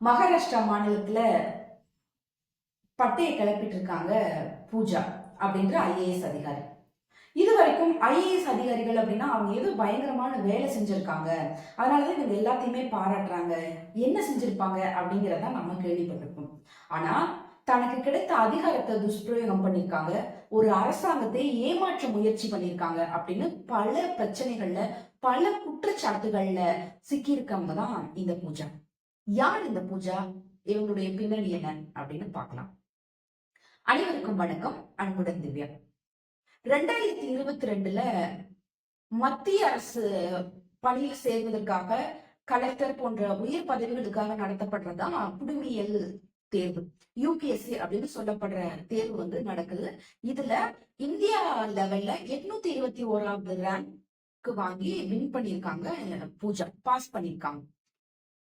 மகாராஷ்டிரா மாநிலத்துல பட்டையை கிளப்பிட்டு இருக்காங்க பூஜா அப்படின்ற ஐஏஎஸ் அதிகாரி. இது வரைக்கும் ஐஏஎஸ் அதிகாரிகள் அப்படின்னா அவங்க ஏதோ பயங்கரமான வேலை செஞ்சிருக்காங்க, அதனாலதான் இவங்க எல்லாத்தையுமே பாராட்டுறாங்க, என்ன செஞ்சிருப்பாங்க அப்படிங்கிறத நம்ம கேள்விப்பட்டிருக்கோம். ஆனா தனக்கு கிடைத்த அதிகாரத்தை துஷ்பிரயோகம் பண்ணிருக்காங்க, ஒரு அரசாங்கத்தை ஏமாற்ற முயற்சி பண்ணிருக்காங்க அப்படின்னு பல பிரச்சனைகள்ல பல குற்றச்சாட்டுகள்ல சிக்கியிருக்கவங்க தான் இந்த பூஜா. யார் இந்த பூஜா, இவங்களுடைய பின்னணி என்ன அப்படின்னு பார்க்கலாம். அனைவருக்கும் வணக்கம். அன்புடன் திவ்யா. 2022ல மத்திய அரசு பணியில் சேர்வதற்காக கலெக்டர் போன்ற உயர் பதவிகளுக்காக நடத்தப்படுறதா குடிமையியல் தேர்வு, யூபிஎஸ்சி அப்படின்னு சொல்லப்படுற தேர்வு வந்து நடக்குது. இதுல இந்தியா லெவல்ல 821வது ரேங்க் வாங்கி வின் பண்ணிருக்காங்க பூஜா, பாஸ் பண்ணிருக்காங்க.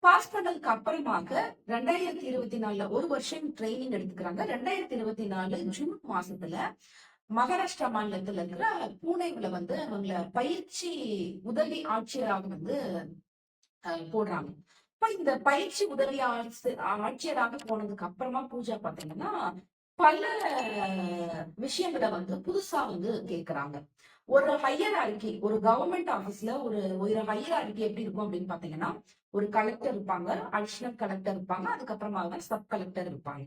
பாஸ் பண்ணதுக்கு அப்புறமாக 2024 ஒரு வருஷம் ட்ரைனிங் எடுத்துக்கிறாங்க. 2024 ஜூன் மாசத்துல மகாராஷ்டிரா மாநிலத்துல இருக்கிற பூனேல வந்து அவங்கள பயிற்சி உதவி ஆட்சியராக வந்து போடுறாங்க. இப்ப இந்த பயிற்சி உதவி ஆட்சியராக போனதுக்கு அப்புறமா பூஜா பாத்தீங்கன்னா பல விஷயங்களை வந்து புதுசா வந்து கேக்குறாங்க. ஒரு ஹையர் அறிக்கை, ஒரு கவர்மெண்ட் ஆபீஸ்ல ஒரு ஹையர் அறிக்கை எப்படி இருக்கும் அப்படின்னு பாத்தீங்கன்னா, ஒரு கலெக்டர் இருப்பாங்க, அடிஷனல் கலெக்டர் இருப்பாங்க, அதுக்கப்புறமா சப் கலெக்டர் இருப்பாங்க.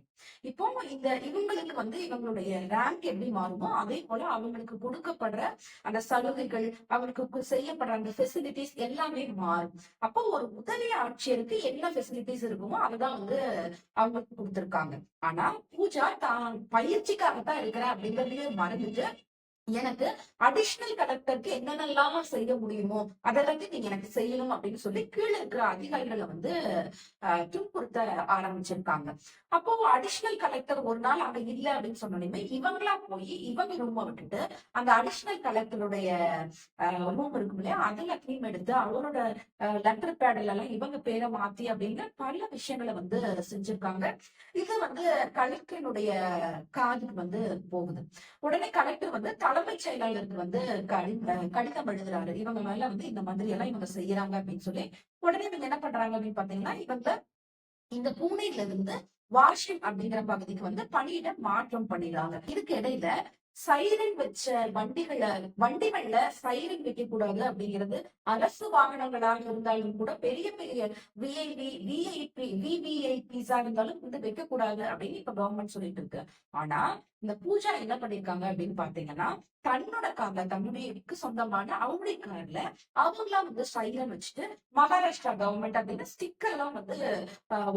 இப்போ இவங்களுக்கு வந்து இவங்களுடைய ரேங்க் எப்படி மாறுமோ அதே போல அவங்களுக்கு கொடுக்கப்படுற அந்த சலுகைகள், அவங்களுக்கு செய்யப்படுற அந்த ஃபெசிலிட்டிஸ் எல்லாமே மாறும். அப்போ ஒரு உதவி ஆட்சியருக்கு என்ன ஃபெசிலிட்டிஸ் இருக்குமோ அதுதான் வந்து அவங்களுக்கு கொடுத்திருக்காங்க. ஆனா பூஜா தான் பயிற்சிக்காகத்தான் இருக்கிறேன் அப்படிங்கறதையே மறந்துட்டு எனக்கு அடிஷனல் கலெக்டருக்கு என்னென்னலாம் செய்ய முடியுமோ அதெல்லாத்தையும் நீங்க எனக்கு செய்யணும் அப்படின்னு சொல்லி கீழே இருக்கிற அதிகாரிகளை வந்து துன்புறுத்த ஆரம்பிச்சிருக்காங்க. அப்போ அடிஷனல் கலெக்டர் ஒரு நாள் அங்க இல்ல அப்படின்னு சொன்னோடனே இவங்களா போய் இவங்க ரூமை விட்டுட்டு அந்த அடிஷனல் கலெக்டருடைய ரூம் இருக்கும் இல்லையா, அதெல்லாத்தையும் எடுத்து அவரோட லெட்டர் பேட்ல எல்லாம் இவங்க பேரை மாத்தி அப்படின்னு பல விஷயங்களை வந்து செஞ்சிருக்காங்க. இது வந்து கலெக்டருடைய காதுக்கு வந்து போகுது. உடனே கலெக்டர் வந்து தலைமைச் செயலாளருக்கு வந்து கடிதம் எழுதுறாரு, இவங்க மேல வந்து இந்த மாதிரி எல்லாம் இவங்க செய்யறாங்க அப்படின்னு சொல்லி. உடனே இவங்க என்ன பண்றாங்க அப்படின்னு பாத்தீங்கன்னா, இவங்க இந்த பூனேல இருந்து வாஷிம் அப்படிங்கிற பகுதிக்கு வந்து பணியிட மாற்றம் பண்ணிடுறாங்க. இதுக்கு இடையில சைரன் வச்ச வண்டிகள்ல சைரன் வைக்க கூடாது அப்படிங்கிறது அரசு வாகனங்களாக இருந்தாலும் கூட பெரிய பெரிய விவிஐபிஸா இருந்தாலும் வந்து வைக்க கூடாது அப்படின்னு இப்ப கவர்மெண்ட் சொல்லிட்டு இருக்கு. ஆனா இந்த பூஜா என்ன பண்ணிருக்காங்க அப்படின்னு பாத்தீங்கன்னா, தன்னோட கார்ல, தன்னுடைய சொந்தமான அவங்களுடைய கார்ல அவங்களா வந்து சைரன் வச்சுட்டு மகாராஷ்டிரா கவர்மெண்ட் அப்படின்னு ஸ்டிக்கர் எல்லாம் வந்து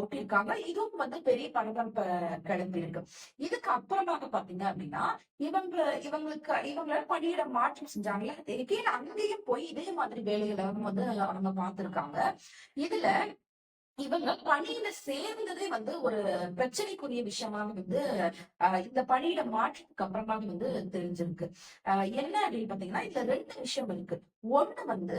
ஒட்டியிருக்காங்க. இதுவும் வந்து பெரிய பரபரப்பை கிளம்பி இருக்கு. இதுக்கு அப்புறமாக பாத்தீங்க அப்படின்னா இவங்களை பணியிட மாற்றம் செஞ்சாங்கல்ல, அங்கேயும் போய் இதே மாதிரி வேலைகளை வந்து அவங்க பார்த்திருக்காங்க. இதுல இவங்க பணியில சேர்ந்ததே வந்து ஒரு பிரச்சனைக்குரிய விஷயமாக வந்து இந்த பணியிட மாற்றத்துக்கு அப்புறமாக வந்து தெரிஞ்சிருக்கு. என்ன அப்படின்னு பாத்தீங்கன்னா, இதுல ரெண்டு விஷயம் இருக்கு. ஒண்ணு வந்து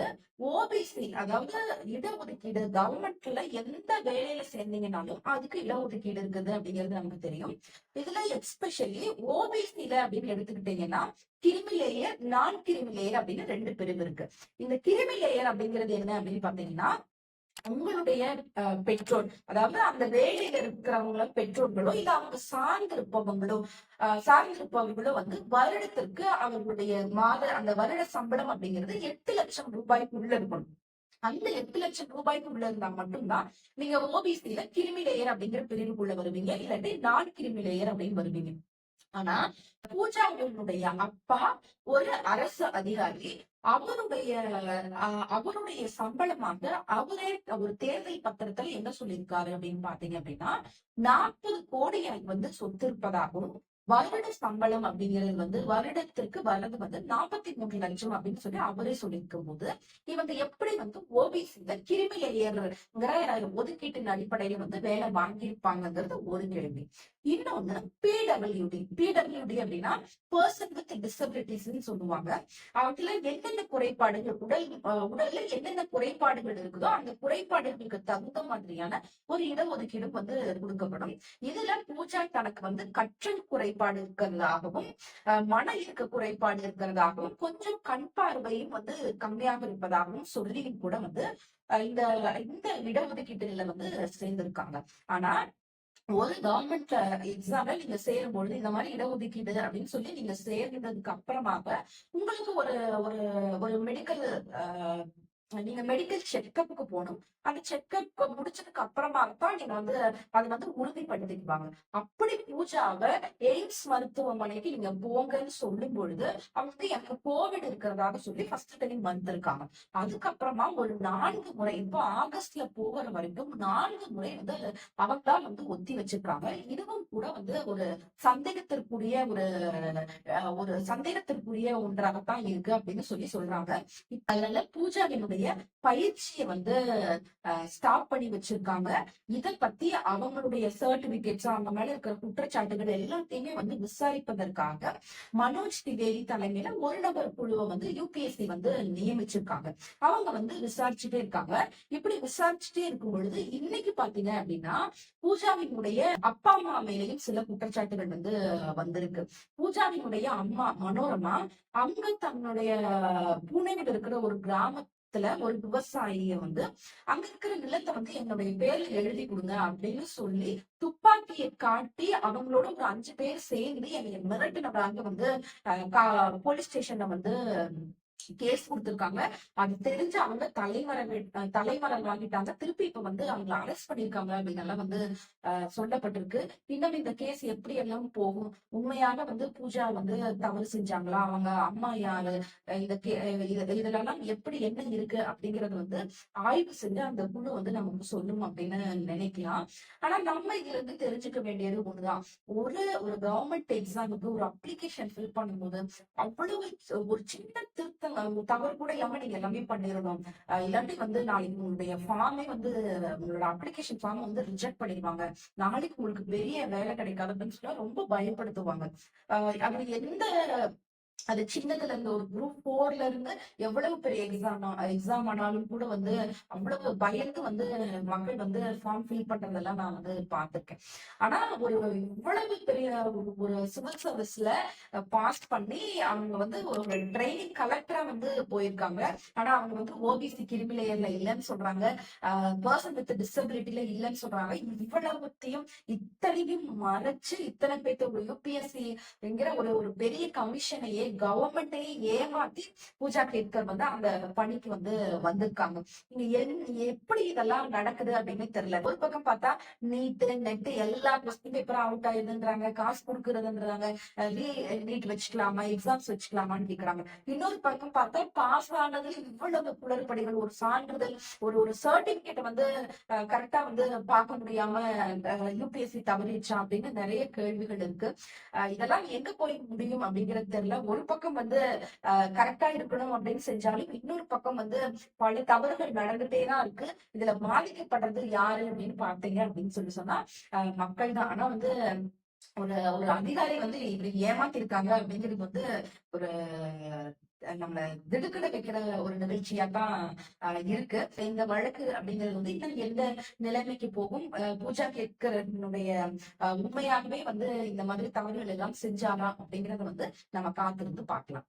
ஓபிசி, அதாவது இடஒதுக்கீடு. கவர்மெண்ட்ல எந்த வேலையில சேர்ந்தீங்கன்னாலும் அதுக்கு இடஒதுக்கீடு இருக்குது அப்படிங்கிறது நமக்கு தெரியும். இதுல எஸ்பெஷலி ஓபிசில அப்படின்னு எடுத்துக்கிட்டீங்கன்னா கிரிமி லேயர், நான் கிரிமி லேயர் அப்படின்னு ரெண்டு பிரிவு இருக்கு. இந்த கிரிமி லேயர் அப்படிங்கிறது என்ன அப்படின்னு பாத்தீங்கன்னா, உங்களுடைய பெற்றோர், அதாவது அந்த வேலையில இருக்கிறவங்கள பெற்றோர்களோ இல்ல அவங்க சார்ந்திருப்பவங்களோ வந்து வருடத்திற்கு அவர்களுடைய அந்த வருட சம்பளம் அப்படிங்கிறது 8 லட்சம் ரூபாய்க்குள்ள இருக்கணும். அந்த 8 லட்சம் ரூபாய்க்குள்ள இருந்தா மட்டும்தான் நீங்க ஓபிசில கிரிமி லேயர் அப்படிங்கிற பிரிவுக்குள்ள வருவீங்க, இல்லாட்டி நான் கிரிமி லேயர் அப்படின்னு வருவீங்க. ஆனா பூஜாவினுடைய அப்பா ஒரு அரசு அதிகாரி. அவருடைய அவருடைய சம்பளமாக அவரே ஒரு தேர்தல் பத்திரத்துல என்ன சொல்லியிருக்காரு அப்படின்னு பாத்தீங்க அப்படின்னா, 40 கோடி எனக்கு வந்து சொத்து இருப்பதாகவும், வருட சம்பளம் அப்படிங்கிறது வந்து வருடத்திற்கு வரது வந்து 43 லட்சம் அப்படின்னு சொல்லி அவரே சொல்லியிருக்கும் போது, இவங்க எப்படி வந்து ஓபிசில கிரிமி லேயர்ங்கிற ஒதுக்கீட்டின் அடிப்படையில வந்து வேலை வாங்கியிருப்பாங்கிறது ஒரு கேள்வி. இன்னொன்னு பிடபிள்யூடி அப்படின்னா பர்சன் வித் டிசபிலிட்டிஸ் சொல்லுவாங்க. அதுல என்னென்ன குறைபாடுகள், உடல்ல என்னென்ன குறைபாடுகள் இருக்குதோ அந்த குறைபாடுகளுக்கு தகுந்த மாதிரியான ஒரு இடஒதுக்கீடு வந்து கொடுக்கப்படும். இதுல பூஜா தனக்கு வந்து கற்றல் குறைபாடு குறைபாடு இருக்கிறதாகவும் மன இறுக்க குறைபாடு இருக்கிறதாகவும் கொஞ்சம் கண் பார்வையும் வந்து கம்மியாக இருப்பதாகவும் சொல்லியும் கூட வந்து இந்த இந்த இடஒதுக்கீட்டுல வந்து சேர்ந்திருக்காங்க. ஆனா ஒரு கவர்மெண்ட் எக்ஸாம்ல நீங்க சேரும் பொழுது இந்த மாதிரி இடஒதுக்கீடு அப்படின்னு சொல்லி நீங்க சேர்ந்ததுக்கு அப்புறமாக உங்களுக்கு ஒரு ஒரு ஒரு மெடிக்கல் நீங்க மெடிக்கல் செக்அப்புக்கு போகணும். அந்த செக்அப் முடிச்சதுக்கு அப்புறமா தான் நீங்க வந்து அதை வந்து உறுதிப்படுத்திக்குவாங்க. அப்படி பூஜாவை எய்ம்ஸ் மருத்துவமனைக்கு நீங்க போங்கன்னு சொல்லும் பொழுது அவங்க எனக்கு கோவிட் இருக்கிறதாக சொல்லி ஃபர்ஸ்ட் டைம் வந்திருக்காங்க. அதுக்கப்புறமா ஒரு 4 முறை இப்போ ஆகஸ்ட்ல போகிற வரைக்கும் 4 முறை வந்து அவங்க தான் வந்து ஒத்தி வச்சிருக்காங்க. இதுவும் கூட வந்து ஒரு சந்தேகத்திற்குரிய ஒரு சந்தேகத்திற்குரிய ஒன்றாகத்தான் இருக்கு அப்படின்னு சொல்லி சொல்றாங்க. அதனால பூஜாவினுடைய பயிற்சியை வந்து ஸ்டாப் பண்ணி வச்சிருக்காங்க. இதை பத்தி அவங்களுடைய சர்டிபிகேட்ஸ் அவங்க மேல இருக்கிற குற்றச்சாட்டுகள் எல்லாத்தையுமே வந்து விசாரிப்பதற்காக மனோஜ் திவேதி தலைமையில ஒரு நபர் குழுவை வந்து யூபிஎஸ்சி வந்து நியமிச்சிருக்காங்க. அவங்க வந்து விசாரிச்சுட்டே இருக்காங்க. இப்படி விசாரிச்சுட்டே இருக்கும் பொழுது இன்னைக்கு பாத்தீங்க அப்படின்னா பூஜாவினுடைய அப்பா அம்மா மேலேயும் சில குற்றச்சாட்டுகள் வந்து வந்திருக்கு. பூஜாவினுடைய அம்மா மனோரமா அவங்க தன்னுடைய புனேவில் இருக்கிற ஒரு ஒரு விவசாயிய வந்து அங்க இருக்கிற நிலத்தை வந்து என்னுடைய பேர்ல எழுதி கொடுங்க அப்படின்னு சொல்லி துப்பாக்கியை காட்டி அவங்களோட ஒரு 5 பேர் சேர்ந்து என்னை மிரட்டினதாக வந்து போலீஸ் ஸ்டேஷன்ல வந்து கேஸ் கொடுத்திருக்காங்க. அது தெரிஞ்சு அவங்க தலைமறை வாங்கிட்டாங்க. திருப்பி இப்ப வந்து அவங்களை அரெஸ்ட் பண்ணிருக்காங்க அப்படின்னு எல்லாம் வந்து சொல்லப்பட்டிருக்கு. இன்னும் இந்த கேஸ் எப்படி எல்லாம் போகும், உண்மையாக வந்து பூஜா வந்து தவறு செஞ்சாங்களா, அவங்க அம்மா யாரு, இந்த இதுல எல்லாம் எப்படி என்ன இருக்கு அப்படிங்கறது வந்து ஆய்வு செஞ்சு அந்த குழு வந்து நமக்கு சொல்லும் அப்படின்னு நினைக்கலாம். ஆனா நம்ம இதுல இருந்து தெரிஞ்சுக்க வேண்டியது ஒண்ணுதான். ஒரு கவர்மெண்ட் எக்ஸாமுக்கு ஒரு அப்ளிகேஷன் ஃபில் பண்ணும்போது அவ்வளவு ஒரு சின்ன திருத்தம் தவறு கூட இல்லாம நீங்க எல்லாமே பண்ணிடணும். இல்லாட்டி வந்து நாளைக்கு உங்களுடைய ஃபார்மே வந்து உங்களோட அப்ளிகேஷன் ஃபார்ம் வந்து ரிஜெக்ட் பண்ணிடுவாங்க. நாளைக்கு உங்களுக்கு பெரிய வேலை கிடைக்காது அப்படின்னு சொல்லி ரொம்ப பயப்படுத்துவாங்க. அது அது சின்னதுல இருந்து ஒரு குரூப் 4ல இருந்து எவ்வளவு பெரிய எக்ஸாம் ஆனாலும் கூட வந்து அவ்வளவு பயந்து வந்து மக்கள் வந்து ஃபார்ம் ஃபில் பண்றதெல்லாம் நான் வந்து பார்த்திருக்கேன். ஆனா இவ்வளவு பெரிய ஒரு சிவில் சர்வீஸ்ல பாஸ் பண்ணி அவங்க வந்து ஒரு ட்ரைனிங் கலெக்டரா வந்து போயிருக்காங்க. ஆனா அவங்க வந்து ஓபிசி கிரிமிலேயர்ல இல்லைன்னு சொல்றாங்க, பர்சன் வித் டிசபிலிட்டில இல்லைன்னு சொல்றாங்க. இவ்வளவுத்தையும் இத்தனையும் மறைச்சு இத்தனை பேர்த்த யூபிஎஸ்சி என்கிற ஒரு பெரிய கமிஷனையே கவர்மெண்ட்டையே ஏமாத்தி பூஜா கேட்கர் வந்து அந்த பணிக்கு வந்து வந்திருக்காங்க. எப்படி இதெல்லாம் நடக்குது அப்படின்னு தெரியல. ஒரு பக்கம் பார்த்தா நீட் நெட் எல்லா கொஸ்டின் பேப்பரும் அவுட் ஆயிருதுன்றாங்க, காசு கொடுக்கறதுன்றாங்க, நீட் வச்சுக்கலாமா எக்ஸாம்ஸ் வச்சுக்கலாமான்னு கேக்குறாங்க. இன்னொரு பக்கம் பார்த்தா பாஸ் ஆனதுல இவ்வளவு குளறுபடிகள், ஒரு சான்றிதழ் ஒரு சர்டிபிகேட் வந்து கரெக்டா வந்து பார்க்க முடியாம யூபிஎஸ்சி தவறிச்சா அப்படின்னு நிறைய கேள்விகள் இருக்கு. இதெல்லாம் எங்க போய் முடியும் அப்படிங்கிறது தெரியல. ஒரு பக்கம் வந்து கரெக்டா இருக்கணும் அப்படின்னு செஞ்சாலும் இன்னொரு பக்கம் வந்து பல தவறுகள் நடந்துட்டேதான் இருக்கு. இதுல பாதிக்கப்படுறது யாரு அப்படின்னு பாத்தீங்க அப்படின்னு சொன்னா மக்கள் தான். ஆனா வந்து ஒரு ஒரு அதிகாரி வந்து இப்படி ஏமாத்திருக்காங்க அப்படிங்கிறது வந்து ஒரு நம்மள திடுக்கிட வைக்கிற ஒரு நிகழ்ச்சியா தான் இருக்கு. இந்த வழக்கு அப்படிங்கிறது வந்து இன்னும் எந்த நிலைமைக்கு போகும், பூஜா கேட்கறனுடைய உண்மையாகவே வந்து இந்த மாதிரி தவறுகள் எல்லாம் செஞ்சாரா அப்படிங்கறத வந்து நம்ம காத்திருந்து பார்க்கலாம்.